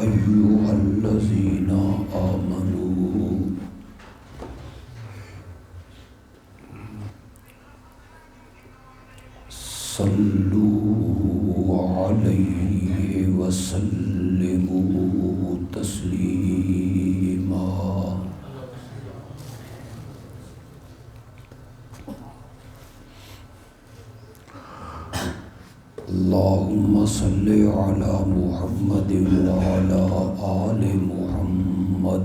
أيها الذين آمنوا صلوا عليه وسلموا تسليما اللهم صل على محمد وعلى آل محمد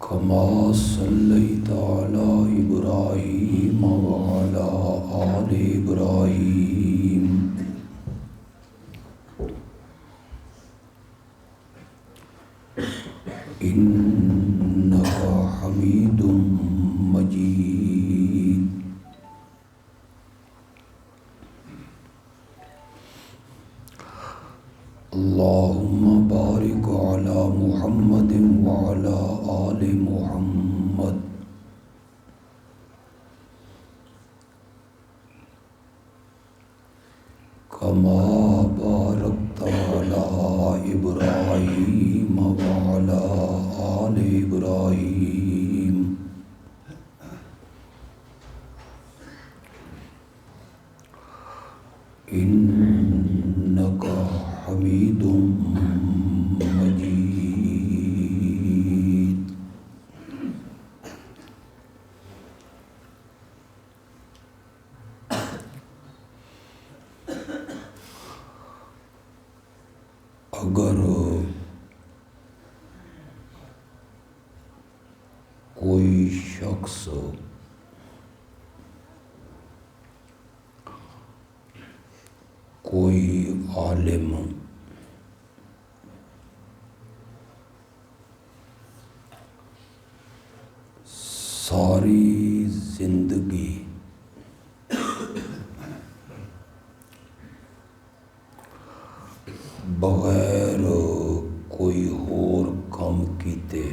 كما صليت على إبراهيم وعلى آل إبراهيم إنك حميد مجيد اللهم بارك على محمد وعلى آل محمد كما باركت على إبراهيم وعلى آل إبراهيم إنك حميد مجيد اگر کوئی شخص کوئی عالم ساری زندگی بغیر کوئی اور کام کیتے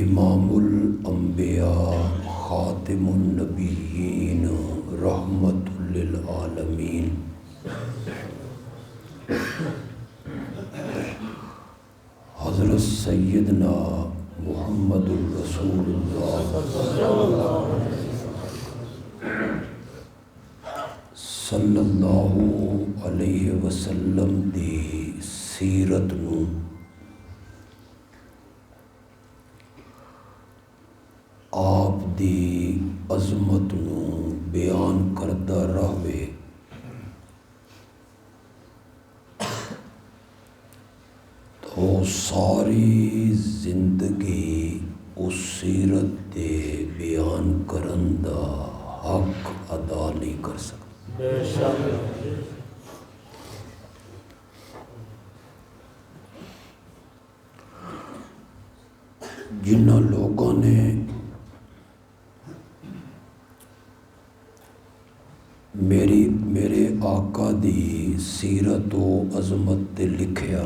امام الانبیاء خاتم النبیین رحمت للعالمین حضرت سیدنا محمد الرسول اللہ صلی اللہ علیہ وسلم دی سیرت نو آپ دی عظمت نو بیان کردہ رہوے تو ساری زندگی اس سیرت دے بیان کرن دا حق ادا نہیں کر سکتا جنہاں لوگوں نے میرے آقا دی سیرت و عظمت تے لکھیا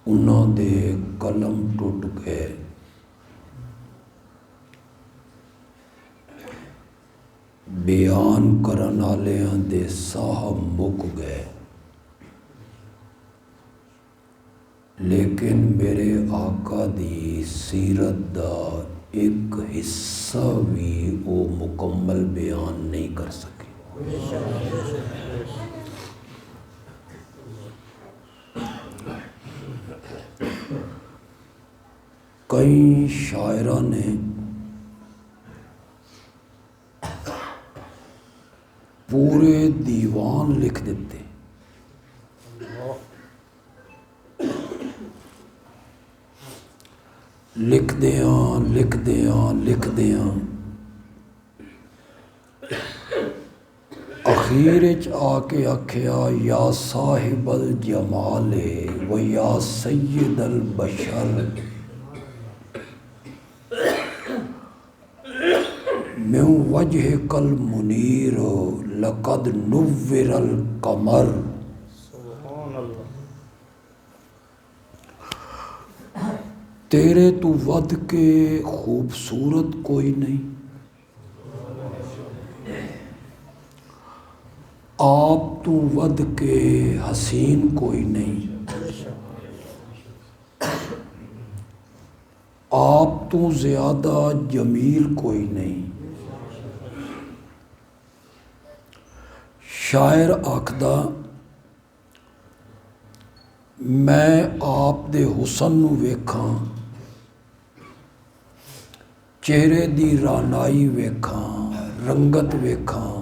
انہاں دے قلم ٹوٹ گئے بیان کرن والیاں دے ساہ مک گئے لیکن میرے آقا دی سیرت دا ایک حصہ بھی وہ مکمل بیان نہیں کر سکے کئی شاعران نے پورے دیوان لکھ دیتے لکھ دیاں اخیر آ کے آکھیا یا صاحب الجمال و یا سید البشر من وجهك المنیر لقد نور القمر. سبحان اللہ. تیرے تو ود کے خوبصورت کوئی نہیں، آپ تو ود کے حسین کوئی نہیں، آپ تو زیادہ جمیل کوئی نہیں۔ شاعر آکھدا میں آپ دے حسن نو ویکھاں، چہرے دی رانائی ویکھاں، رنگت ویکھاں،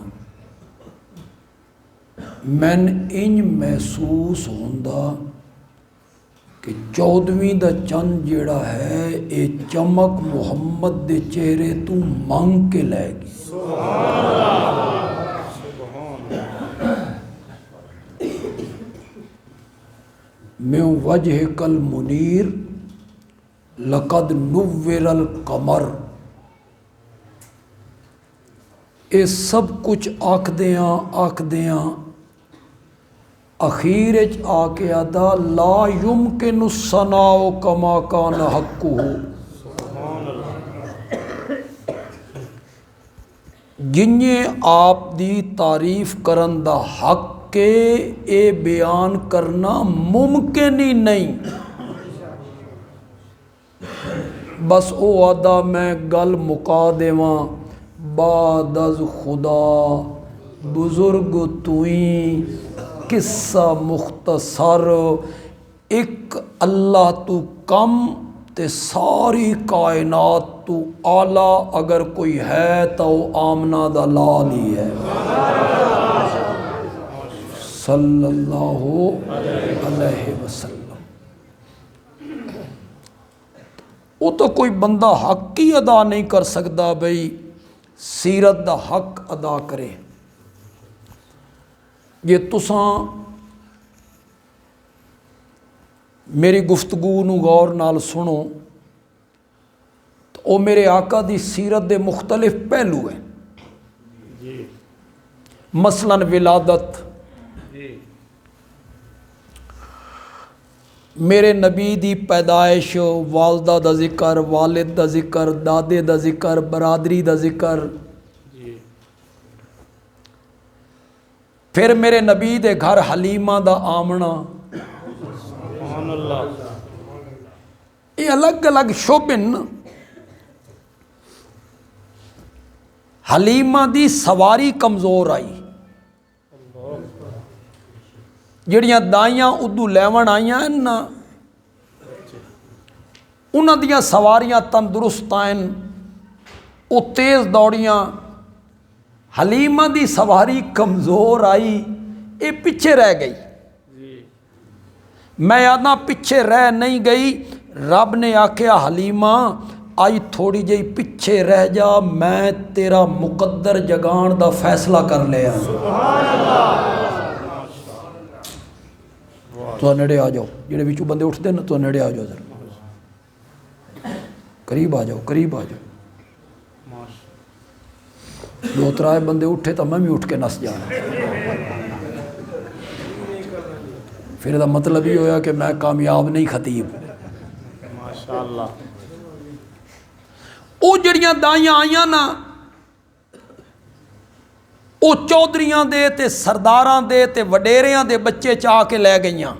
مین انج محسوس ہوندا کہ 14ویں دا چند جیڑا ہے اے چمک محمد دے چہرے تو مانگ کے لے گی۔ میں وجہک المنیر لقد نور القمر، اے سب کچھ آکھدیاں اخیر وچ آ کے آدا لا یمکن الثناء کما کان حقہ، جنہیں آپ دی تعریف کرن دا حق کے اے بیان کرنا ممکن ہی نہیں۔ بس او آدھا میں گل مکا دیواں بعد از خدا بزرگ توئیں قصہ مختصر، ایک اللہ تو کم تے ساری کائنات تو اعلیٰ اگر کوئی ہے تو آمنہ دا لال ہی ہے صلی اللہ علیہ وسلم۔ وہ تو کوئی بندہ حق ہی ادا نہیں کر سکتا بھئی سیرت دا حق ادا کرے۔ یہ تساں میری گفتگو نو غور نال سنو تو او میرے آقا دی سیرت دے مختلف پہلو ہیں، مثلاً ولادت، میرے نبی دی پیدائش، والدہ دا ذکر، والد دا ذکر، دادے دا ذکر، برادری دا ذکر، پھر میرے نبی دے گھر حلیمہ دا آمنا، یہ الگ الگ شعبن۔ حلیمہ دی سواری کمزور آئی، جڑیاں دائیاں ادو لیون آئیاں ہیں نا انہاں دیاں سواریاں تندرست آئیں، وہ تیز دوڑیاں، حلیمہ دی سواری کمزور آئی، یہ پیچھے رہ گئی۔ میں آدھا پیچھے رہ نہیں گئی، رب نے آکھیا حلیمہ آئی تھوڑی جی پیچھے رہ جا، میں تیرا مقدر جگان دا فیصلہ کر لیا۔ تو نیڑے آ جاؤ، جڑے بچوں بندے اٹھتے ہیں نا تو نیڑے آ جاؤ، ذرا قریب آ جاؤ، قریب آ جاؤ۔ دو ترائے بندے اٹھے تو میں بھی اٹھ کے نس جانا، پھر دا مطلب یہ ہویا کہ میں کامیاب نہیں خطیب۔ ماشاءاللہ او جڑیاں دائیاں آئیاں نا او چودھریاں دے تے سرداراں دے تے وڈیریاں دے بچے چاہ کے لے گئیاں۔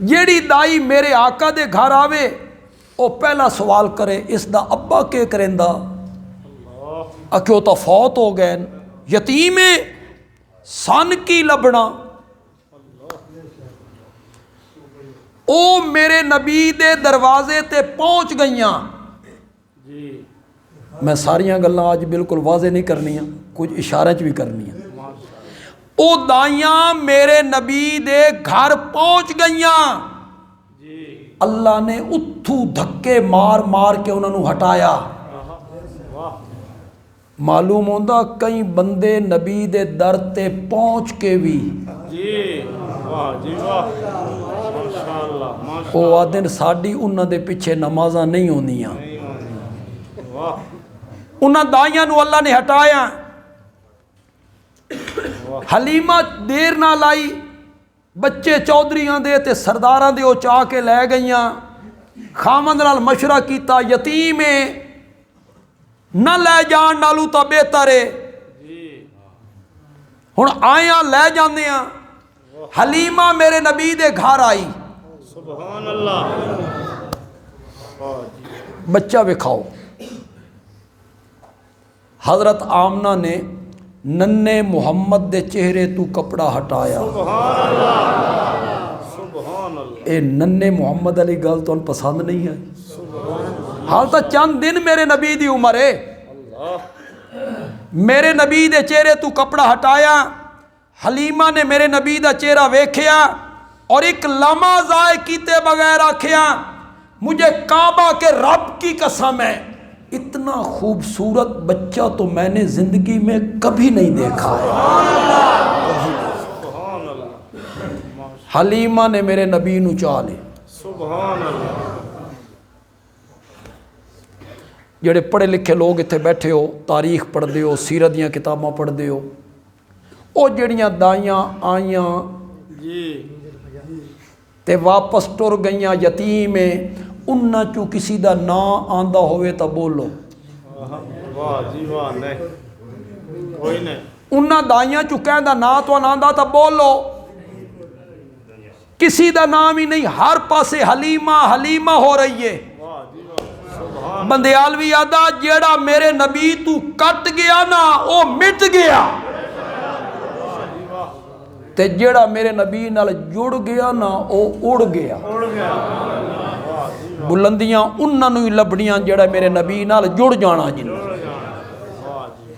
جیڑی دائی میرے آقا دے گھر آوے او پہلا سوال کرے اس دا ابا کے کریندا، اکیو تا فوت ہو گئے، یتیم سن کی لبنا۔ او میرے نبی دے دروازے تے پہنچ گئیاں۔ میں ساریاں گلاں آج بالکل واضح نہیں کرنیاں، کچھ اشارے چ بھی کرنیاں۔ او دائیاں میرے نبی دے گھر پہنچ گئیاں، اللہ نے اتھو دھکے مار مار کے انہوں نے ہٹایا۔ معلوم ہوندہ کئی بندے نبی دے در تے پہنچ کے بھی او آدھن ساڑی انہوں دے پیچھے نمازاں نہیں ہوندیاں، انہاں دائیاں نو اللہ نے ہٹایا۔ حلیمہ دیر نہ لائی، بچے چودھریاں دے تے سرداراں دے او چاہ کے لے گئیاں، خامند نال مشورہ کیتا یتیم ہے نہ لے جان نالو تا بہتر ہے، ہن آیاں لے جاندے ہاں۔ حلیمہ میرے نبی دے گھر آئی، سبحان اللہ، بچہ وکھاؤ۔ حضرت آمنہ نے ننے محمد دے چہرے تو کپڑا ہٹایا۔ سبحان اللہ، سبحان اللہ، اے ننے محمد علی گل تو پسند نہیں ہے؟ حال تا چند دن میرے نبی دی عمر ہے، میرے نبی دے چہرے تو کپڑا ہٹایا۔ حلیمہ نے میرے نبی دا چہرہ ویکھیا اور ایک لمحہ ضائع کیتے بغیر آکھیا مجھے کعبہ کے رب کی قسم ہے اتنا خوبصورت بچہ تو میں نے زندگی میں کبھی نہیں دیکھا ہے۔ سبحان اللہ، حلیمہ نے میرے نبی نو چاہ لے۔ سبحان اللہ، جڑے پڑھے لکھے لوگ اتنے بیٹھے ہو، تاریخ پڑھ دے ہو، سیرت دیاں کتاباں پڑھ دے ہو، او جڑیاں دائیاں آئیاں جی تے واپس ٹر گئیاں یتیم انہاں چوں کسی دا نام آندا ہوئے تا بولو۔ واہ جی واہ، نہیں کوئی نہیں، انہاں دائیاں چوں کہندا نا تو آندا تا بولو، کسی دا نام ہی نہیں، ہر پاسے حلیمہ حلیمہ ہو رہی ہے۔ واہ جی واہ، سبحان بندیالوی آدھا جیڑا میرے نبی تو کٹ گیا نا او مٹ گیا، تے جیڑا میرے نبی نال جڑ گیا نا او اڑ گیا۔ بلندیاں انہاں نوں ہی لبڑیاں جیڑا میرے نبی نال جڑ جانا جنہاں۔ واہ جی،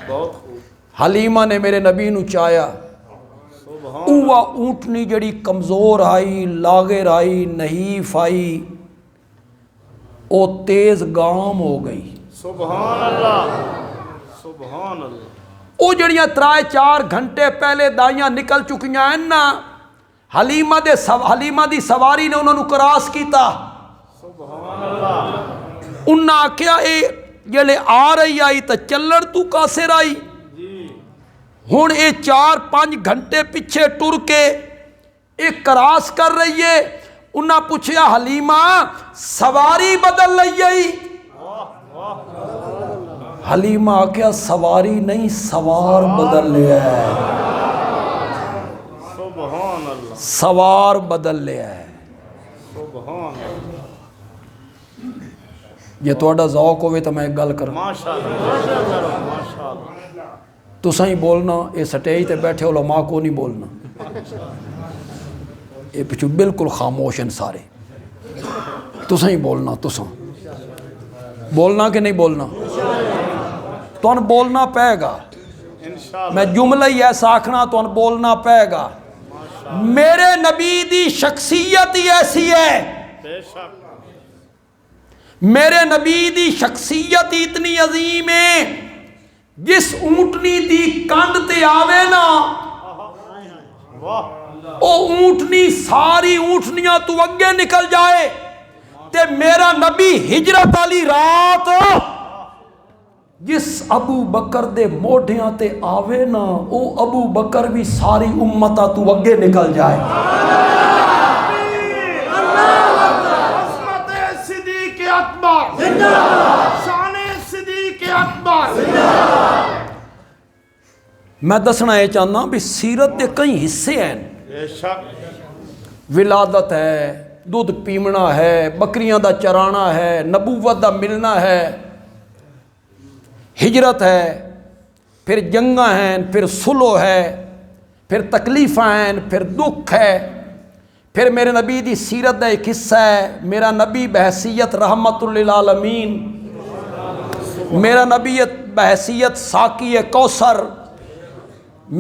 بہت خوب، حلیمہ نے میرے نبی نو چاہیا، سبحان اوہ اونٹنی جڑی کمزور آئی، لاغر آئی، نحیف آئی، او تیز گام ہو گئی۔ سبحان اللہ، سبحان اللہ، او جڑیاں 3-4 گھنٹے پہلے دائیاں نکل چکیاں ہیں نا، حلیمہ دی سواری نے انہوں نے کراس کیتا۔ سبحان اللہ، انہاں آکھیا اے جلے آ رہی آئی تا چلڑ تو کاسر آئی، جی ہن اے 4-5 گھنٹے پیچھے ٹر کے ایک کراس کر رہی ہے۔ انہاں پوچھیا حلیمہ سواری بدل لئی آئی؟ حلیمہ آکھیا سواری نہیں سوار بدل لیا ہے، سبحان اللہ، سوار بدل لیا ہے۔ سبحان اللہ، یہ تھوڑا ذوق ہوئے تو میں ایک گل کروں، ماشاء اللہ، ماشاء اللہ، تساں ہی بولنا، یہ سٹیج تے بیٹھے علماء کو نہیں بولنا، یہ پچھو بالکل خاموش ہیں سارے، تساں ہی بولنا، تساں بولنا کہ نہیں بولنا، تو بولنا پائے گا، انشاءاللہ، میں جملہ ہی ایسا آکھنا تو بولنا پائے گا۔ میرے نبی دی شخصیت ہی ایسی ہے، بے شک، میرے نبی دی شخصیت ہی اتنی عظیم ہے، جس اونٹنی دی کند تے آوے نا واہ، او اونٹنی ساری اونٹنیاں تو اگے نکل جائے، تے میرا نبی ہجرت والی رات جس ابو بکر دے موڈیاں تے آوے نا او ابو بکر بھی ساری امتہ تو اگے نکل جائے۔ عظمت صدیق اکبر، شان صدیق اکبر، میں دسنا یہ چاہنا بھی سیرت دے کئی حصے ہیں، بے شک، ولادت ہے، دودھ پیمنا ہے، بکریاں دا چرانا ہے، نبوت دا ملنا ہے، ہجرت ہے، پھر جنگاں ہیں، پھر صلح ہے، پھر تکلیفاں ہیں، پھر دکھ ہے، پھر میرے نبی دی سیرت دا ایک حصہ ہے میرا نبی بحیثیت رحمت للعالمین، میرا نبی بحیثیت ساقی کوثر،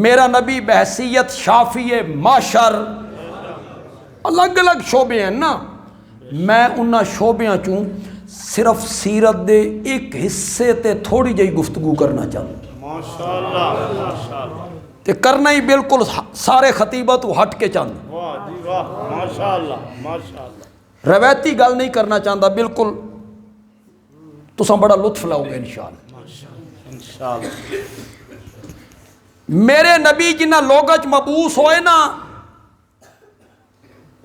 میرا نبی بحیثیت شافی معاشر، الگ الگ شعبے ہیں نا، میں انہاں شعبیاں چوں صرف سیرت دے ایک حصے تے تھوڑی جہی گفتگو کرنا چاہوں، ماشاءاللہ، ماشاءاللہ، تے کرنا ہی بالکل سارے خطیبہ تو ہٹ کے چاہوں، واہ جی واہ، ماشاءاللہ، ماشاءاللہ، روایتی گل نہیں کرنا چاہتا، بالکل تساں بڑا لطف لاؤ گے انشاءاللہ۔ انشاءاللہ، میرے نبی جنہ لوگاں چ مبعوث ہوئے نا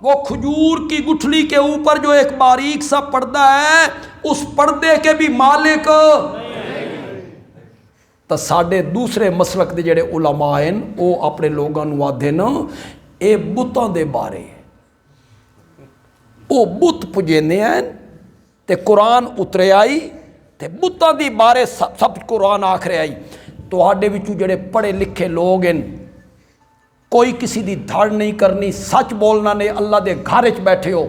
وہ کھجور کی گٹھلی کے اوپر جو ایک باریک سا پردہ ہے اس پردے کے بھی مالک تو ساڈے دوسرے مسلک دے جڑے علماء ہیں وہ اپنے لوگوں آدھے نا اے بتاں دے بارے وہ بت پجینے ہیں تے قرآن اترے آئی تے بتاں دی بارے سب قرآن آخرے آئی تو آڈے وچوں جڑے پڑھے لکھے لوگ ہیں کوئی کسی دی دھڑ نہیں کرنی سچ بولنا نے اللہ دے گھر وچ بیٹھے ہو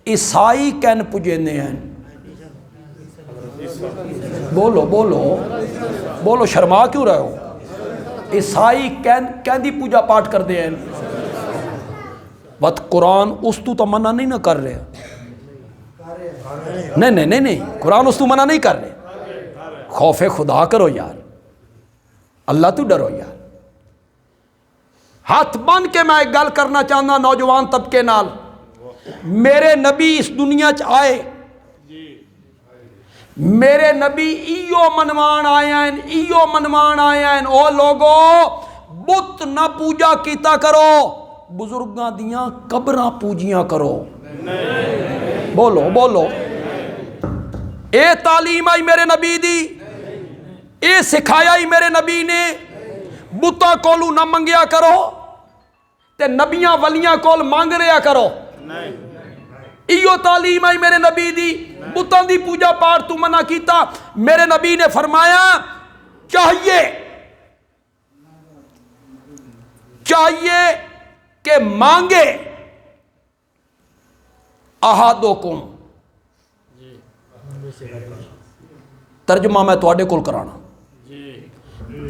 عیسائی کین پجینے ہیں بولو بولو بولو شرما کیوں رہے ہو عیسائی کین دی پوجا پاٹ کر دے ہیں بات قرآن اس تو منع نہیں نہ کر رہے نہیں قرآن اس تو منع نہیں کر رہے خوف خدا کرو یار اللہ تو ڈرو یار ہاتھ بن کے میں ایک گل کرنا چاہنا نوجوان طبقے نال میرے نبی اس دنیا چ آئے میرے نبی ایو منوان آئے ہیں او لوگو بت نہ پوجا کیتا کرو بزرگاں دیاں قبراں پوجیاں کرو بولو بولو اے تعلیم آئی میرے نبی دی اے سکھایا ہی میرے نبی نے بتاں کولو نہ منگیا کرو تے نبیاں ولیاں کول مانگ رہا کرو ایو تعلیم آئی میرے نبی دی بتاں دی پوجا پاٹ تو منع کیتا میرے نبی نے فرمایا چاہیے کہ مانگے احدکم ترجمہ میں تواڈے کول کرانا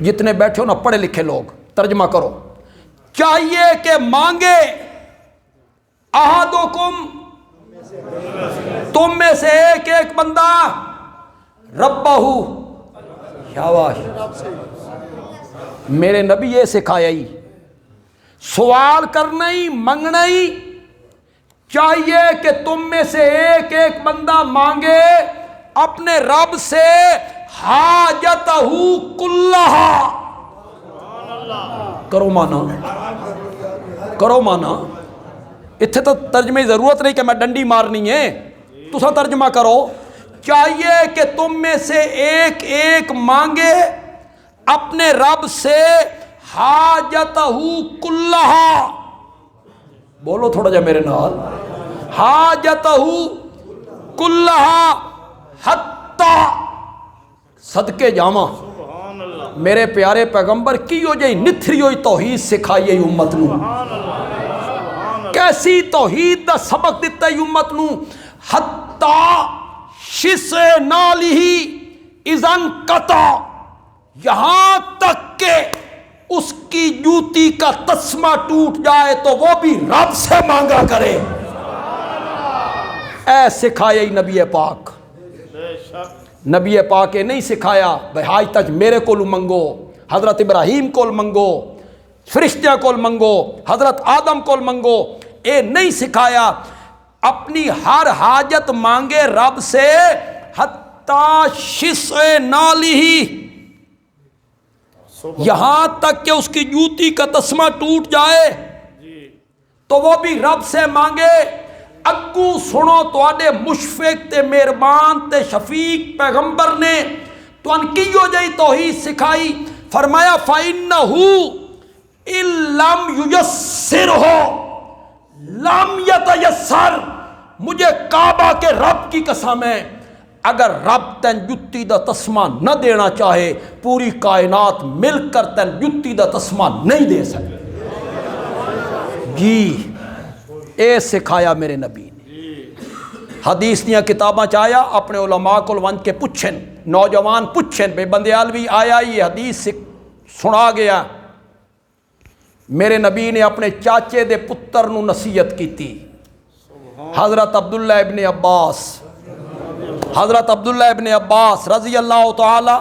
جتنے بیٹھے ہو نا پڑھے لکھے لوگ ترجمہ کرو چاہیے کہ مانگے احدکم تم میں سے ایک بندہ ربہ شاباش میرے نبی یہ سکھایا ہی سوال کرنا ہی منگنا ہی چاہیے کہ تم میں سے ایک بندہ مانگے اپنے رب سے حاجتہ کلہا کرو مانا اتھے تو ترجمے کی ضرورت نہیں کہ میں ڈنڈی مارنی ہے تسا ترجمہ کرو چاہیے کہ تم میں سے ایک مانگے اپنے رب سے حاجتہ کلہا بولو تھوڑا جا میرے نال حاجتہ کلہا حتی صدقے جاما میرے پیارے پیغمبر کیو جائی نتھری ہوئی توحید سکھائی امت نو کیسی توحید دا سبق دیتا ہے امت نو حتی شس نالی اذن قطع یہاں تک کہ اس کی جوتی کا تسمہ ٹوٹ جائے تو وہ بھی رب سے مانگا کرے اے سکھایا نبی پاک نبی پاک نہیں سکھایا بھائی حاج تک میرے کول منگو حضرت ابراہیم کول منگو فرشتیاں کول منگو حضرت آدم کول منگو اے نہیں سکھایا اپنی ہر حاجت مانگے رب سے حتی شسع نالی یہاں تک کہ اس کی جوتی کا تسمہ ٹوٹ جائے تو وہ بھی رب سے مانگے اگو سنو تواڈے مشفق تے مہربان تے شفیق پیغمبر نے تو ان کیو جائی توحید سکھائی فرمایا فَإِنَّهُ إِن لَمْ يُيَسِّرْهُ لَمْ يَتَيَسَّرْ مجھے کعبہ کے رب کی قسم ہے اگر رب تین جتی دا تسمہ نہ دینا چاہے پوری کائنات مل کر تین جتی دا تسمہ نہیں دے سکے جی اے سکھایا میرے نبی نے حدیث دیاں کتاباں چاہیا اپنے علماء کو ون کے پوچھن نوجوان پوچھن بے بندیالوی آیا یہ حدیث سنا گیا میرے نبی نے اپنے چاچے دے پتر نو نصیحت کی تھی حضرت عبداللہ ابن عباس رضی اللہ تعالی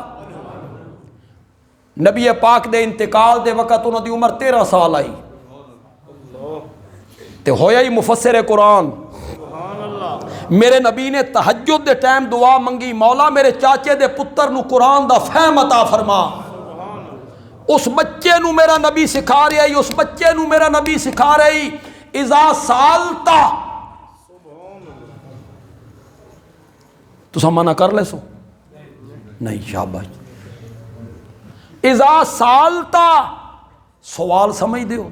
نبی پاک دے انتقال دے وقت انہوں دی عمر 13 سال آئی تے ہویا ہی مفسر قرآن میرے نبی نے تہجد دے ٹائم دعا منگی مولا میرے چاچے دے پتر نو قرآن دا فہم عطا فرما اس بچے نو میرا نبی سکھا رہی اس بچے نو میرا نبی سکھا رہی اذا سالتا تو منع کر لے سو نہیں شاباش اذا سالتا سوال سمجھ دیو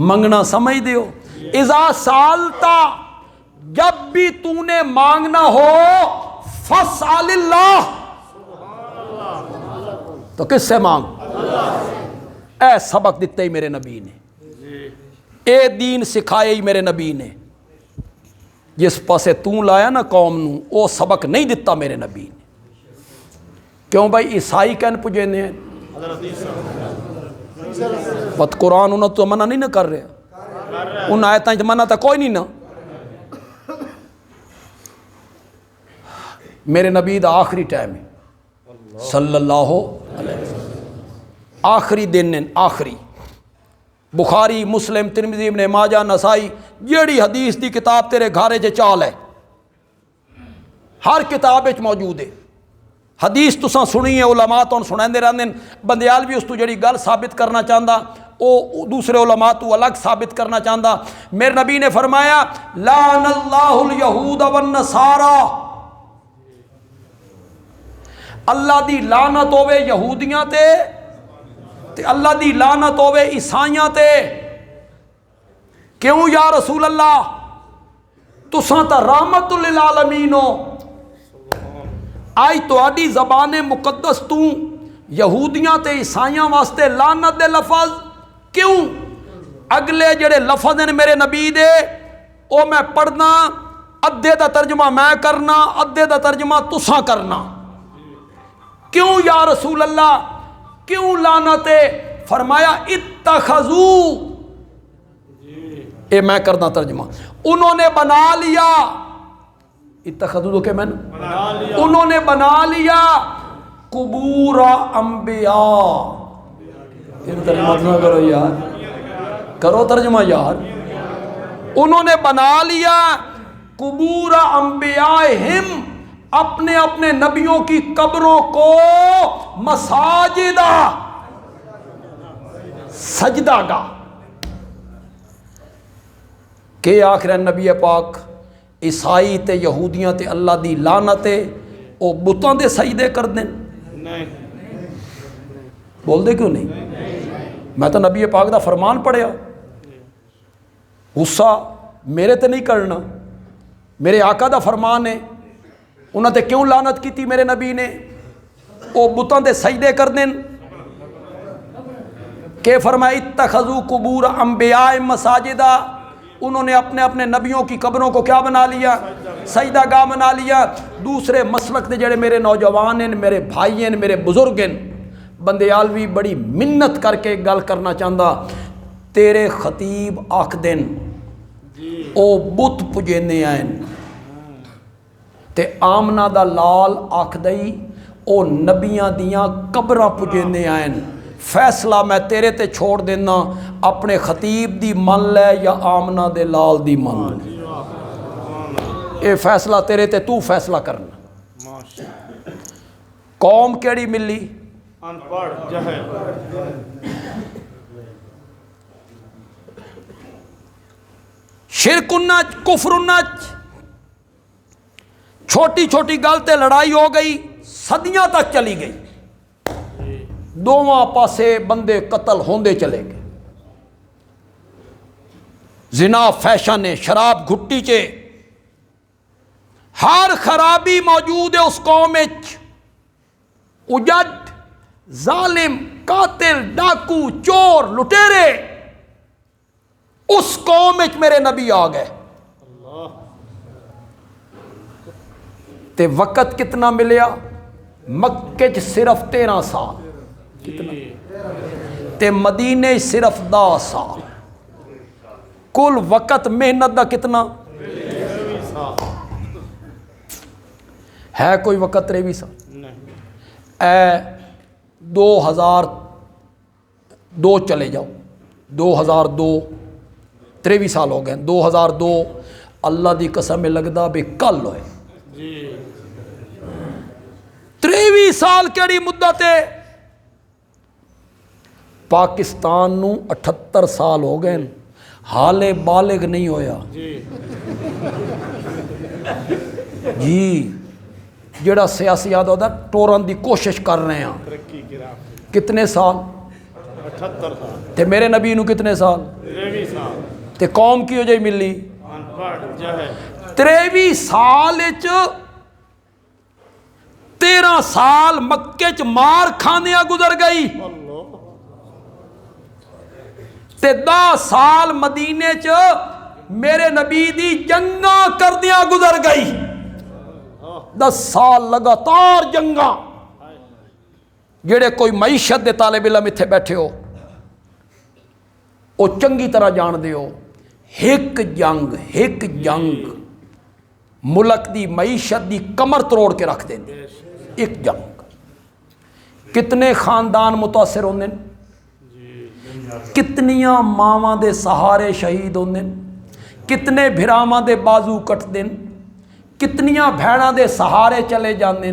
منگنا سمجھ دیو اذا سالتا جب بھی تو نے مانگنا ہو فاسأل اللہ تو کس سے مانگ اے سبق دیتے ہی میرے نبی نے اے دین سکھائے ہی میرے نبی نے جس پاسے تو لایا نا قوم نو او سبق نہیں دیتا میرے نبی نے کیوں بھائی عیسائی کہن پجے نے بات قرآن انہوں تو منع نہیں نہ کر رہے ان آیتیں منع تا کوئی نہیں نا میرے نبی دا آخری ٹائم ہے صلی اللہ علیہ وسلم آخری دن آخری بخاری مسلم ترمذی ابن ماجہ نسائی جیڑی حدیث دی کتاب تیرے گھارے چ چال ہے ہر کتاب وچ موجود ہے حدیث تساں سنی ہے علماء تو سنائندے رہندے بندیال بھی اس تو جڑی گل ثابت کرنا چاہندا او دوسرے علماء تو الگ ثابت کرنا چاہندا میرے نبی نے فرمایا لعن اللہ الیہود والنصارى اللہ دی لعنت ہوے یہودیاں تے اللہ دی لعنت ہوے عیسائیاں تے کیوں یا رسول اللہ تساں تا رحمت للعالمین ہو آئی تہاڈی زبان مقدس تو یہودیاں تے عیسائیاں واسطے لعنت دے لفظ کیوں اگلے جڑے لفظ ہیں میرے نبی دے او میں پڑھنا ادھے دا ترجمہ میں کرنا ادھے دا ترجمہ تساں کرنا کیوں یا رسول اللہ کیوں لعنت ہے فرمایا اتخذو اے میں کرنا ترجمہ انہوں نے بنا لیا اتخذو تو کہ میں انہوں نے بنا لیا قبور انبیاء ترجمہ نہ کرو یار کرو ترجمہ یار انہوں نے بنا لیا قبور انبیائہم اپنے اپنے نبیوں کی قبروں کو مساجدہ سجدہ گاہ کہ آخر نبی پاک عیسائی تے یہودیاں تے اللہ دی لعنت او بتاں دے سجدے کر دیں بول دے کیوں نہیں میں تو نبی پاک دا فرمان پڑھیا غصہ میرے تے نہیں کرنا میرے آقا دا فرمان ہے انہوں نے کیوں لعنت کی تھی میرے نبی نے او بتاں دے سجدے کر دیں کہ فرمایا اتخذو قبور انبیاء مساجدہ انہوں نے اپنے اپنے نبیوں کی قبروں کو کیا بنا لیا سجدہ گاہ بنا لیا دوسرے مسلک دے جڑے میرے نوجوان ہیں میرے بھائی ہیں میرے بزرگ ہیں بندیالوی بڑی منت کر کے گل کرنا چاہندا تیرے خطیب آکھ دن او بت پجینے آئیں تے آمنہ دا لال آکھ دئی او نبیاں دیاں قبراں پجینے آئیں فیصلہ میں تیرے تے چھوڑ دینا اپنے خطیب دی من لے یا آمنہ دے لال دی من لے اے فیصلہ تیرے تے تو فیصلہ کرنا قوم کیڑی ملی ان پڑھ جہل شرک النج کفر النج چھوٹی چھوٹی گل تے لڑائی ہو گئی صدیاں تک چلی گئی دونوں پاسے بندے قتل ہوندے چلے گئے زنا فیشن شراب گھٹی چے ہر خرابی موجود ہے اس قوم وچ اجڑ ظالم قاتل ڈاکو چور لٹیرے اس قوم وچ میرے نبی آ گئے تے وقت کتنا ملیا مکے چ صرف 13 سال کتنا تے مدینے صرف 10 سال کل وقت محنت دا کتنا ہے کوئی وقت 23 سال اے 2002 چلے جاؤ 2002 23 سال ہو گئے 2002 اللہ دی قسم میں لگدا بھی کل ہوئے 23 سال کیڑی مدت ہے پاکستان نو 78 سال ہو گئے حال بالغ نہیں ہویا جی جڑا سیاسی آدھا ہوتا ٹورن دی کوشش کر رہے ہیں ترقی کی راہ کتنے سال 78 سال تے میرے نبی نو کتنے سال 23 سال تے قوم کی ہو جائی ملی ان پڑھ جہل 23 سال وچ 13 سال مکے چ مار کھاندیاں گزر گئی اللہ تے 10 سال مدینے چ میرے نبی دی جنگاں کردیاں گزر گئی 10 سال لگاتار جنگاں جڑے کوئی معیشت دے طالب علم اتھے بیٹھے ہو وہ چنگی طرح جان دے ہو ایک جنگ ملک دی معیشت دی کمر تروڑ کے رکھ دیں ایک جنگ کتنے خاندان متاثر ہوندے کتنیاں ماواں دے سہارے شہید ہوندے کتنے بھراواں دے بازو کٹ دیں کتنیاں بھیڑاں دے سہارے چلے جاندے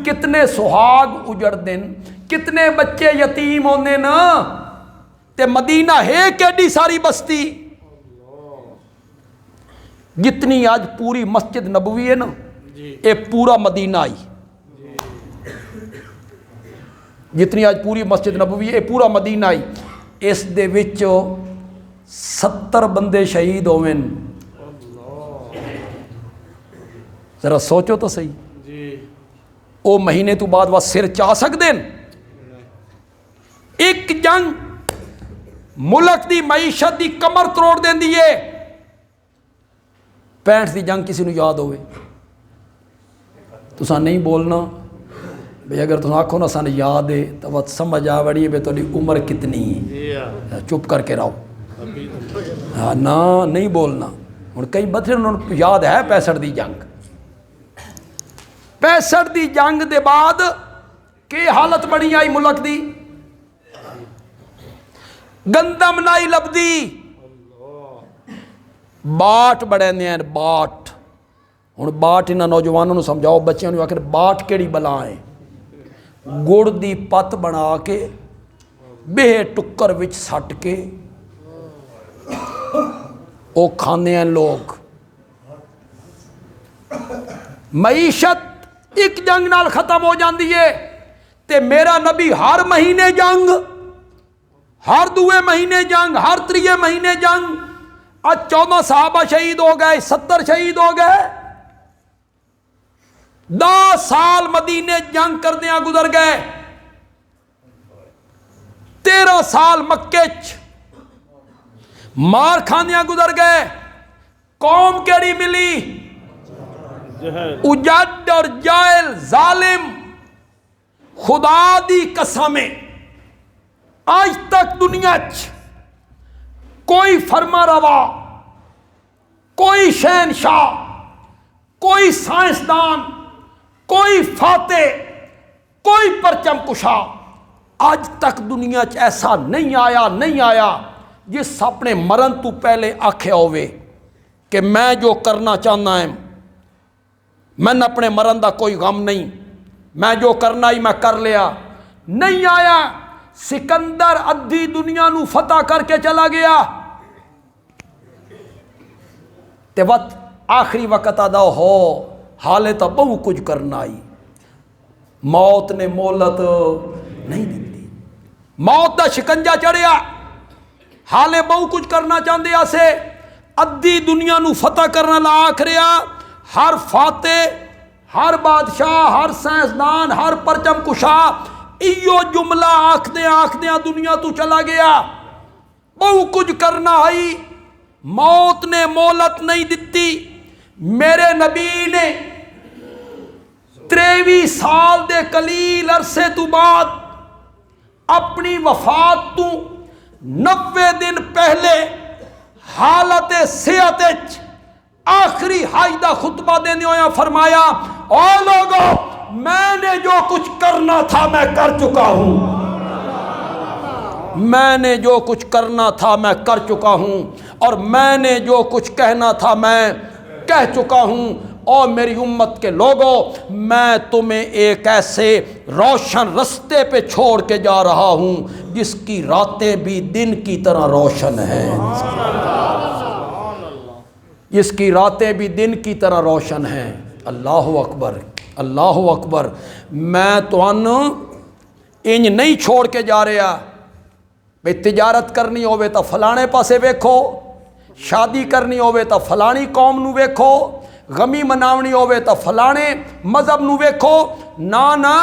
کتنے سہاگ اجڑ دیں کتنے بچے یتیم ہوندے نا تے مدینہ ہے کیڈی ساری بستی جتنی آج پوری مسجد نبوی ہے نا اے پورا مدینہ آئی جتنی آج پوری مسجد نبوی ہے اے پورا مدینہ آئی اس دے وچ 70 بندے شہید ہوئے ذرا سوچو تو صحیح او مہینے تو بعد وہ سر چاہ سکتے ہیں ایک جنگ ملک دی معیشت دی کمر تروڑ دیں دیئے 65 دی جنگ کسی نو یاد ہوئے تو سان نہیں بولنا بھئی اگر تم آنکھوں نا سان یاد ہے تو وہ سمجھ آوڑی ہے بے تو عمر کتنی ہے چپ کر کے رہو نا نہیں بولنا اور کئی بطر انہوں نے یاد ہے 65 دی جنگ 65 دی جنگ دے بعد کی حالت بنی آئی ملک دی گندم نائی لبدی باٹ بڑے ہیں باٹ ہوں باٹ انہاں نوجوانوں نے سمجھاؤ بچیاں نے آخر باٹ کیڑی بلا ہے گڑ دی پت بنا کے بے ٹکر وچ سٹ کے او کھانے ہیں لوگ معیشت ایک جنگ نال ختم ہو جاندی ہے تے میرا نبی ہر مہینے جنگ ہر دوے مہینے جنگ ہر تریے مہینے جنگ آج 14 صحابہ شہید ہو گئے 70 شہید ہو گئے 10 سال مدینے جنگ کردیاں گزر گئے 13 سال مکے چ مار کھاندیاں گزر گئے قوم کیڑی ملی اجڈ اور جائل ظالم خدا دی قسمیں آج تک دنیا چ کوئی فرما روا کوئی شہنشاہ کوئی سائنسدان کوئی فاتح کوئی پرچم کشا آج تک دنیا چ ایسا نہیں آیا جس اپنے مرن تو پہلے آکھیا ہوئے کہ میں جو کرنا چاہنا ہے میں اپنے مرن دا کوئی غم نہیں میں جو کرنا ہی میں کر لیا نہیں آیا سکندر ادھی دنیا نو فتح کر کے چلا گیا تے وقت آخری وقت ادا ہو حالے تو بہو کچھ کرنا آئی موت نے مولت نہیں دیتی موت دا شکنجا چڑھیا حالے بہو کچھ کرنا چاہتے آسے ادھی دنیا نو فتح کرنا لا آخریا ہر فاتح ہر بادشاہ ہر سائنسدان ہر پرچم کشا ایو جملہ آکھدیاں دنیا تو چلا گیا بہو کچھ کرنا آئی موت نے مولت نہیں دیتی میرے نبی نے 23 سال دے قلیل عرصے تو بعد اپنی وفات تو 90 دن پہلے حالت صحت آخری حج دا خطبہ دینے ہویا فرمایا اے لوگو میں نے جو کچھ کرنا تھا میں کر چکا ہوں میں نے جو کچھ کرنا تھا میں کر چکا ہوں اور میں نے جو کچھ کہنا تھا میں کہہ چکا ہوں اور میری امت کے لوگوں میں تمہیں ایک ایسے روشن رستے پہ چھوڑ کے جا رہا ہوں جس کی راتیں بھی دن کی طرح روشن ہیں جس کی راتیں بھی دن کی طرح روشن ہیں. اللہ اکبر اللہ اکبر. میں تو انج نہیں چھوڑ کے جا رہا بھئی تجارت کرنی ہوئے تو فلانے پاسے ویکھو، شادی کرنی ہوئے تو فلانی قوم نو ویکھو، غمی مناونی ہوئے تو فلانے مذہب نو ویکھو. نا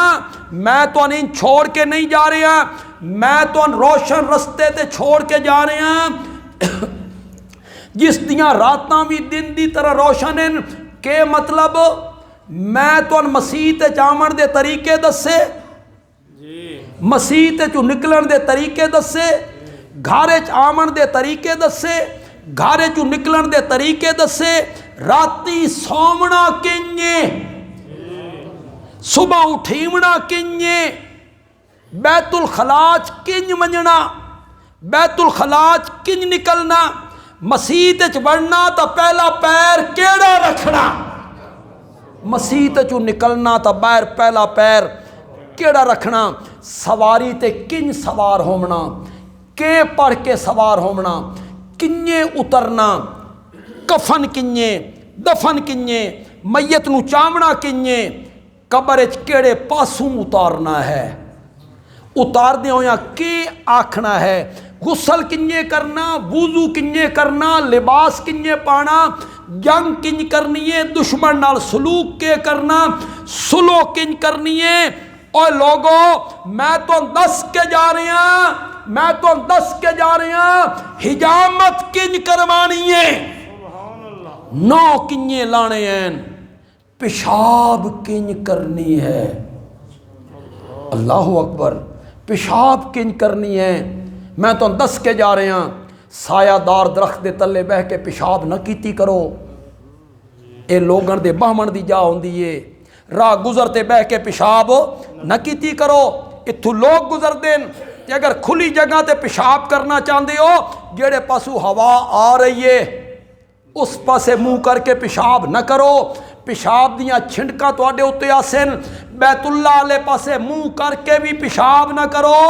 میں تو انہیں چھوڑ کے نہیں جا رہا، میں تو ان روشن رستے تے چھوڑ کے جا رہا جس دیاں راتاں بھی دن دی طرح روشن ہیں. کہ مطلب میں تو ان مسیح تے جاون دے طریقے دسے، مسیح تے چو نکلن دے طریقے دسے، گھارے چ آمن دے طریقے دسے، گھارے چو نکلن دے طریقے دسے. راتی سومنا کنجے، صبح اٹھیمنا کنجے، بیت الخلاج کنج منجنا، بیت الخلاج کنج نکلنا، مسیح چ بڑھنا تا پہلا پیر کیڑا رکھنا، مسیح چو نکلنا تا باہر پہلا پیر کیڑا رکھنا. سواری تے کنج سوار ہومنا، کے پڑھ کے سوار ہومنا، کنجے اترنا، کفن کنجے، دفن کنجے، میت نو چامنا کنجے، قبر اچ کیڑے پاسوں اتارنا ہے، اتار دے ہویا کی آکھنا ہے، غسل کنجے کرنا، وضو کنجے کرنا، لباس کنجے پانا، جنگ کنج کرنی ہے، دشمن نال سلوک کے کرنا، سلو کنج کرنی ہے. اور لوگوں میں تو دس کے جا رہے ہیں، میں تو دس کے جا رہے ہیں، حجامت کنج کروانی ہے، نو کنجے لانے ہیں، پیشاب کنج کرنی ہے. اللہ اکبر. پیشاب کنج کرنی ہے. میں تو دس کے جا رہے ہیں، سایہ دار درخت دے تلے بہ کے پیشاب نہ کیتی کرو. اے لوگن دے بہمن دی جا ہوندی ہے، راہ گزرتے بہ کے پیشاب نہ کیتی کرو. اتھو لوگ گزر دین تے اگر کھلی جگہ تے پیشاب کرنا چاہتے ہو، جیڑے پاسو ہوا آ رہی ہے اس پاسے منہ کر کے پیشاب نہ کرو. پیشاب دیاں چھنڈکاں تواڈے اُتے آسن، بیت اللہ والے پاسے منہ کر کے بھی پیشاب نہ کرو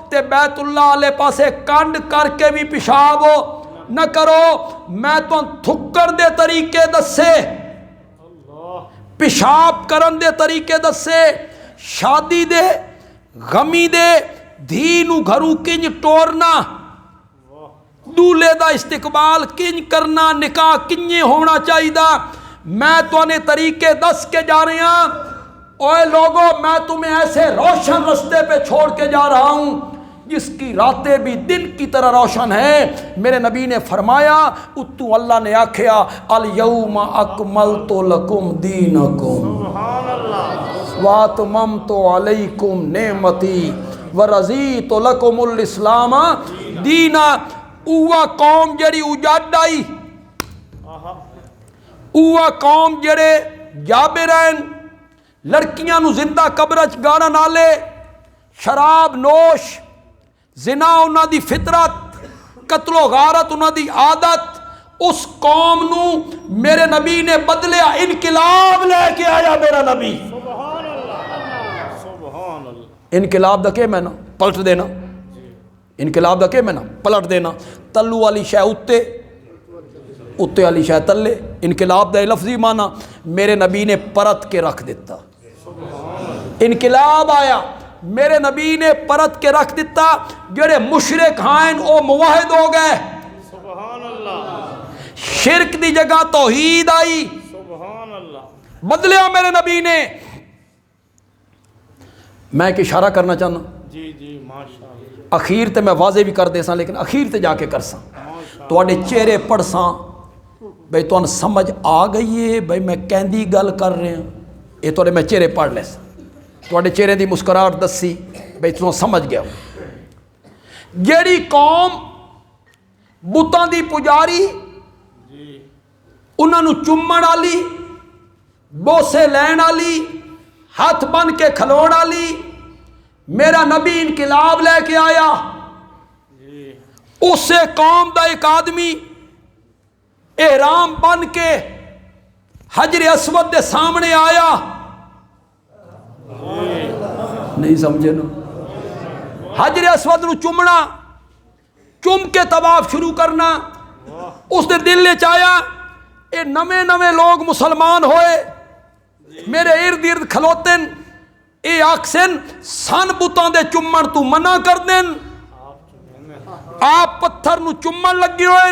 تے بیت اللہ والے پاسے کنڈ کر کے بھی پیشاب نہ کرو. میں تو تھکڑ دے طریقے دسے، پیشاب کرن دے طریقے دسے، شادی دے غمی دے دھی نو گھروں کنج ٹورنا، دولے دا استقبال کنج کرنا، نکاح کنجے ہونا چاہیے. میں تو انہیں طریقے دس کے جا رہے ہیں. اوے لوگوں میں تمہیں ایسے روشن رستے پہ چھوڑ کے جا رہا ہوں جس کی راتیں بھی دن کی طرح روشن ہیں. میرے نبی نے فرمایا اتو اللہ نے آکھیا الیوم اکملت لکم دینکم واتممت علیکم نعمتی ورضیت لکم الاسلام دینا. اوہ قوم جڑی اجاڈ آئی، اوہ قوم جڑے جابے رہن، لڑکیاں نو زندہ قبرچ گانا نالے، شراب نوش، زنا انہاں دی فطرت، قتل و غارت انہاں دی عادت، اس قوم نو میرے نبی نے بدلیا، انقلاب لے کے آیا میرا نبی. انقلاب دا کہ میں نا پلٹ دینا، انقلاب دا کہ میں نا پلٹ دینا. تلو والی شے اتے، اتے والی شے تلے. انقلاب دا لفظی معنی میرے نبی نے پرت کے رکھ دیتا. انقلاب آیا، میرے نبی نے پرت کے رکھ دیتا. جڑے مشرک ہیں او موحد ہو گئے، شرک دی جگہ توحید آئی. بدلیا میرے نبی نے. میں ایک اشارہ کرنا چاہنا، جی ماشاءاللہ. اخیر تے میں واضح بھی کر دے ساں لیکن اخیر تے جا کے کر ساں، تواڈے چہرے پڑھ ساں بھئی تو سمجھ آ گئی ہے بھئی میں کہندی گل کر رہے ہیں. یہ تواڈے میں چہرے پڑھ لے ساں، تواڈے چہرے دی مسکراہٹ دسی بھئی تو سمجھ گیا. جیڑی قوم بتاں دی پجاری، انہاں نو چومن والی، بوسے لین والی، ہاتھ بن کے کھلون والی، میرا نبی انقلاب لے کے آیا. اسے قوم دا ایک آدمی احرام بن کے حجر اسود دے سامنے آیا. نہیں سمجھے نا؟ حجر اسود نو چومنا، چوم کے طواف شروع کرنا. اس دے دل وچ آیا یہ نویں نویں لوگ مسلمان ہوئے میرے ارد گرد کھلوتے اے آکسن سن بتاں دے چمن تو منع کر دین آپ پتھر نو چمن لگے ہوئے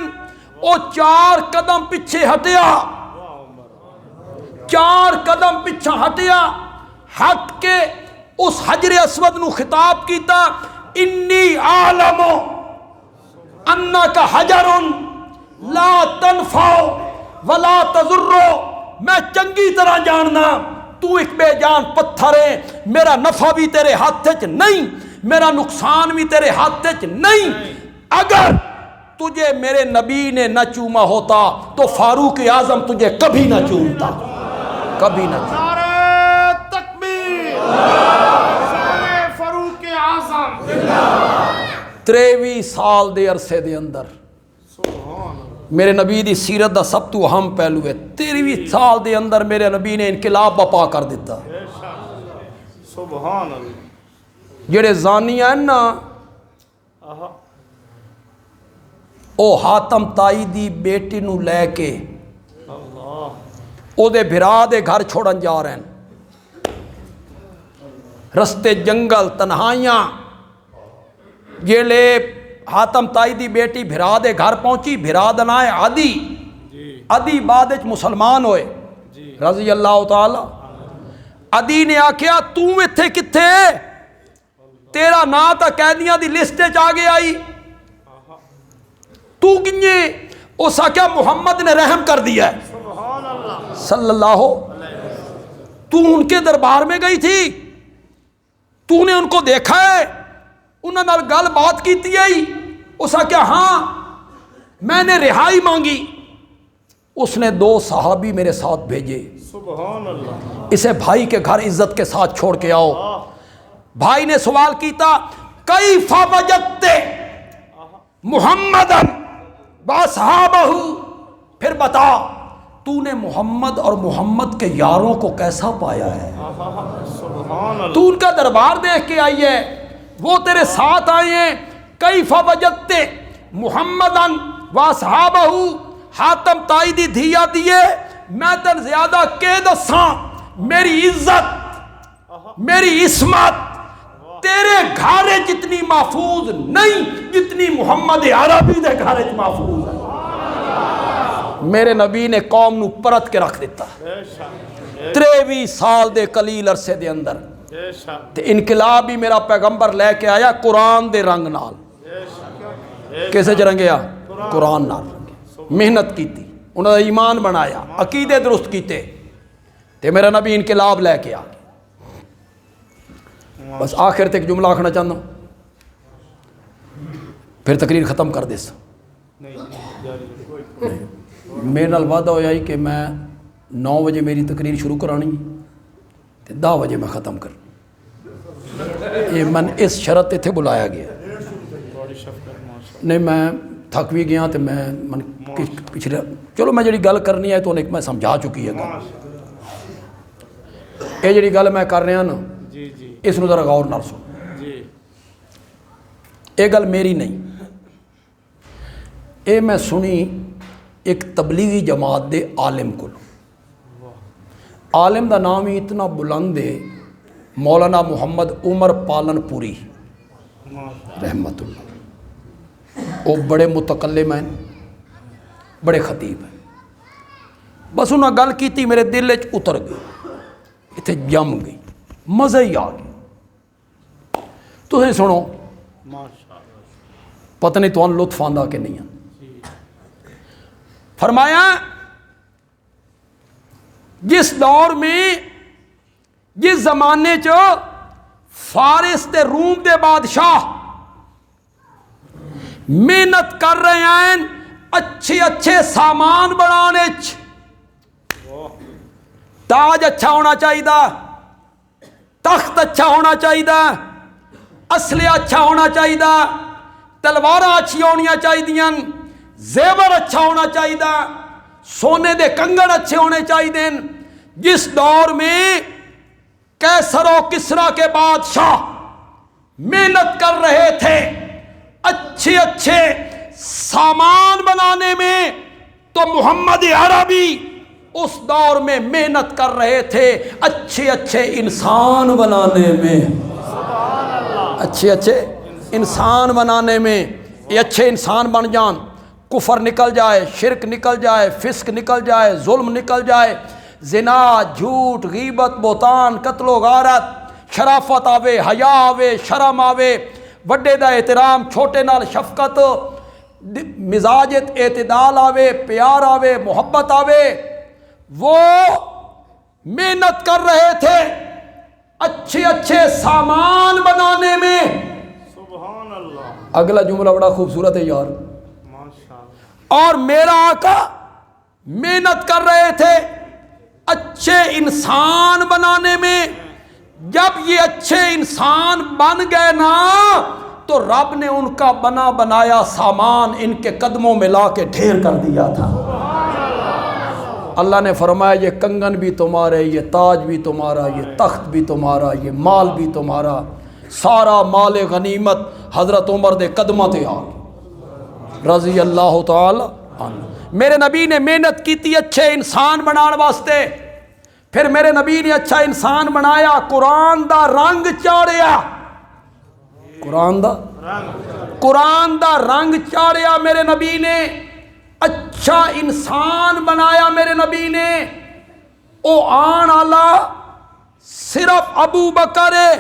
او 4 قدم پیچھے ہٹیا 4 قدم پیچھے ہٹیا ہٹ کے اس حجر اسود نو خطاب کیتا انی عالم انکا حجر لا تنفع ولا تضر میں چنگی طرح جاننا تو ایک بے جان پتھر ہے میرا نفع بھی تیرے ہاتھ چ نہیں میرا نقصان بھی تیرے ہاتھ چ نہیں اگر تجھے میرے نبی نے نہ چوما ہوتا تو فاروق اعظم تجھے کبھی نہ چومتا کبھی نہ چومتا نعرہ تکبیر نعرہ فاروق اعظم 23 سال دے عرصے دے اندر میرے نبی دی سیرت دا سب تو اہم پہلو ہے 23 سال دے اندر میرے نبی نے انقلاب بپا کر دیتا سبحان اللہ جڑے زانی ہیں نا او حاتم تائی دی بیٹی نو لے کے او دے بھرا دے گھر چھوڑن جا رہے ہیں رستے جنگل تنہائیاں جیلے حاتم تائی دی بیٹی بھرا دے گھر پہنچی بھرا دنائے عدی عدی بعد وچ مسلمان ہوئے رضی اللہ تعالی عدی نے آکھیا تو ایتھے کتھے تیرا نا تا قیدیاں دی لسٹ وچ آگے آئی تو کنجے اس آکھیا محمد نے رحم کر دیا ہے سبحان اللہ صلی اللہ تو ان کے دربار میں گئی تھی تو نے ان کو دیکھا ہے انہوں نے گل بات کی تھی اس آ کیا ہاں میں نے رہائی مانگی اس نے 2 صحابی میرے ساتھ بھیجے سبحان اللہ اسے بھائی کے گھر عزت کے ساتھ چھوڑ کے آؤ بھائی نے سوال کیتا کیف وجدت محمدن واصحابہ پھر بتا تو نے محمد اور محمد کے یاروں کو کیسا پایا ہے سبحان اللہ تو ان کا دربار دیکھ کے آئی ہے وہ تیرے ساتھ آئے ہیں کیف وجدت محمدن واصحابہ حاتم تائی دی دھیا دیے میں تن زیادہ کے دساں میری عزت میری عصمت تیرے گھارے جتنی محفوظ نہیں جتنی محمد عربی دے گھارے محفوظ ہے میرے نبی نے قوم نو پرت کے رکھ دیتا 23 سال دے قلیل عرصے دے اندر تے انقلاب بھی میرا پیغمبر لے کے آیا قرآن دے رنگ نال کیسے چرنگیا قرآن نال محنت کی تھی انہوں نے ایمان بنایا عقیدے درست کیتے تے میرا نبی انقلاب لے کے آ بس آخر تک جملہ آکھنا چاہتا ہوں پھر تقریر ختم کر دیس میرے نال وعدہ ہویا ہی کہ میں 9 بجے میری تقریر شروع کرانی تے 10 بجے میں ختم کر یہ من اس شرط تے بلایا گیا نہیں میں تھک بھی گیا تے میں من پچھلے چلو میں جڑی گل کرنی ہے تو انہیں میں سمجھا چکی ہے گل یہ جڑی گل میں کر رہا نا اس نو ذرا غور نال سن یہ گل میری نہیں اے میں سنی ایک تبلیغی جماعت دے عالم کو عالم دا نام ہی اتنا بلند ہے مولانا محمد عمر پالن پوری رحمت اللہ وہ بڑے متکلم ہیں بڑے خطیب ہیں بس انہوں نے گل کی تھی میرے دل وچ اتر گئی اتنے جم گئی مزہ ہی آ گیا تسی سنو پتہ نہیں تو لطف آندا کہ نہیں فرمایا جس دور میں جس زمانے چ فارس تے روم دے بادشاہ محنت کر رہے ہیں اچھے سامان بنانے تاج اچھا ہونا چاہیے تخت اچھا ہونا چاہیے اسلحہ اچھا ہونا چاہیے تلوار اچھی ہونی چاہیے زیور اچھا ہونا چاہیے سونے دے کنگن اچھے ہونے چاہیے جس دور میں کیسر و کسرا کے بادشاہ محنت کر رہے تھے اچھے سامان بنانے میں تو محمد عربی اس دور میں محنت کر رہے تھے اچھے اچھے انسان بنانے میں، اچھے اچھے انسان بنانے میں۔ یہ اچھے انسان بن جان، کفر نکل جائے، شرک نکل جائے، فسق نکل جائے، ظلم نکل جائے، زنا، جھوٹ، غیبت، بہتان، قتل و غارت، شرافت آوے، حیا آوے، شرم آوے، وڈے دا احترام، چھوٹے نال شفقت، مزاج اعتدال آوے، پیار آوے، محبت آوے۔ وہ محنت کر رہے تھے اچھے اچھے سامان بنانے میں۔ سبحان اللہ، اگلا جملہ بڑا خوبصورت ہے یار۔ ماشاء اللہ، اور میرا آقا محنت کر رہے تھے اچھے انسان بنانے میں۔ جب یہ اچھے انسان بن گئے نا تو رب نے ان کا بنا بنایا سامان ان کے قدموں میں لا کے ڈھیر کر دیا تھا۔ اللہ نے فرمایا یہ کنگن بھی تمہارے، یہ تاج بھی تمہارا، یہ تخت بھی تمہارا، یہ مال بھی تمہارا، سارا مال غنیمت حضرت عمر دے قدمہ تے آ رضی اللہ تعالی عنہ۔ میرے نبی نے محنت کی تھی اچھے انسان بنان واسطے، پھر میرے نبی نے اچھا انسان بنایا، قرآن دا رنگ چاڑیا، قرآن دا رنگ چاڑیا میرے نبی نے، اچھا انسان بنایا میرے نبی نے۔ او آن آلا صرف ابو بکر ہے،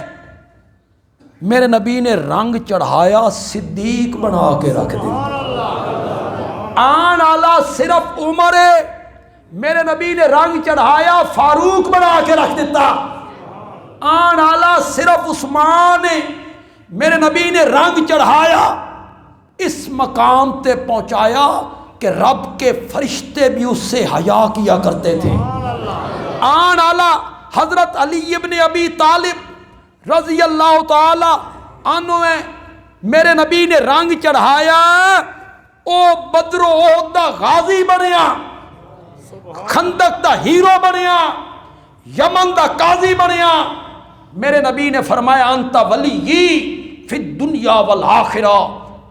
میرے نبی نے رنگ چڑھایا صدیق بنا کے رکھ دیا۔ آن آلا صرف عمر ہے، میرے نبی نے رنگ چڑھایا فاروق بنا کے رکھ دیتا۔ آن آلا صرف عثمان ہے، میرے نبی نے رنگ چڑھایا اس مقام تے پہنچایا کہ رب کے فرشتے بھی اس سے حیا کیا کرتے تھے۔ آن آلا حضرت علی ابن ابی طالب رضی اللہ تعالی عنہ میرے نبی نے رنگ چڑھایا، او بدر و احد دا غازی بنیا، خندق دا ہیرو بنیا، یمن دا قاضی بنیا۔ میرے نبی نے فرمایا انت ولی فی الدنیا والآخرہ،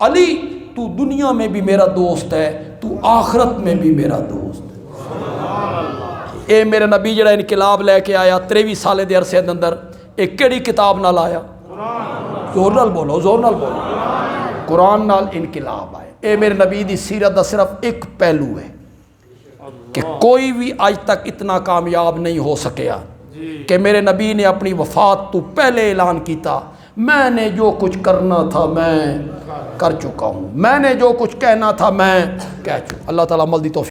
علی تو دنیا میں بھی میرا دوست ہے، تو آخرت میں بھی میرا دوست ہے۔ اے میرے نبی جڑا انقلاب لے کے آیا 23 سالے دے عرصے دے اندر، ایک کیڑی کتاب نال آیا؟ زور نال بولو، زور نال بولو، قرآن نال انقلاب آئے۔ اے میرے نبی دی سیرت دا صرف ایک پہلو ہے کہ کوئی بھی آج تک اتنا کامیاب نہیں ہو سکیا کہ میرے نبی نے اپنی وفات تو پہلے اعلان کیتا میں نے جو کچھ کرنا تھا میں کر چکا ہوں، میں نے جو کچھ کہنا تھا میں کہہ چکا۔ اللہ تعالیٰ عمل دی توفیق